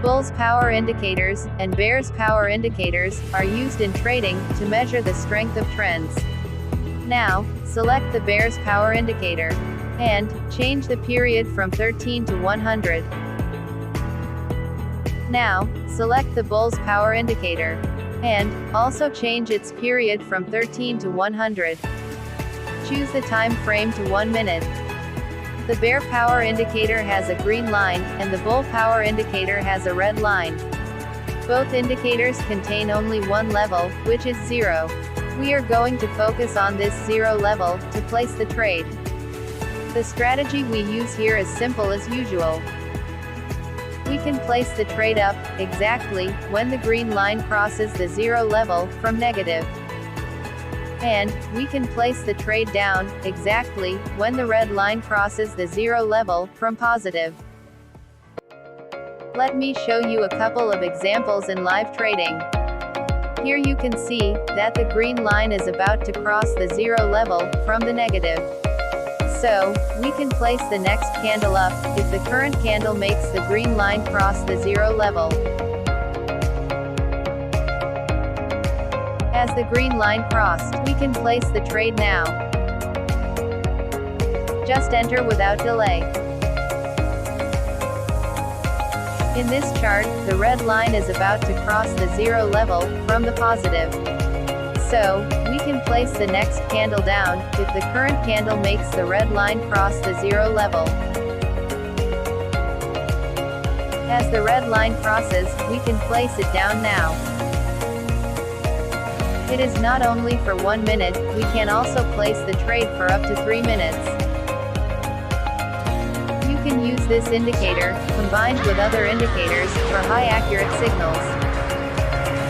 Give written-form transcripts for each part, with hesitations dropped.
Bulls power indicators and bears power indicators are used in trading to measure the strength of trends. Now, select the bears power indicator and change the period from 13 to 100. Now, select the bulls power indicator and also change its period from 13 to 100. Choose the time frame to 1 minute. The bear power indicator has a green line, and the bull power indicator has a red line. Both indicators contain only one level, which is 0. We are going to focus on this 0 level to place the trade. The strategy we use here is simple as usual. We can place the trade up exactly when the green line crosses the 0 level from negative. And we can place the trade down exactly when the red line crosses the 0 level from positive. Let me show you a couple of examples in live trading. Here you can see that the green line is about to cross the 0 level from the negative. So, we can place the next candle up if the current candle makes the green line cross the 0 level. As the green line crossed, we can place the trade now. Just enter without delay. In this chart, the red line is about to cross the 0 level from the positive. So, we can place the next candle down if the current candle makes the red line cross the 0 level. As the red line crosses, we can place it down now. It is not only for 1 minute, we can also place the trade for up to 3 minutes. You can use this indicator, combined with other indicators, for high accurate signals.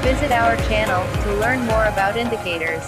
Visit our channel to learn more about indicators.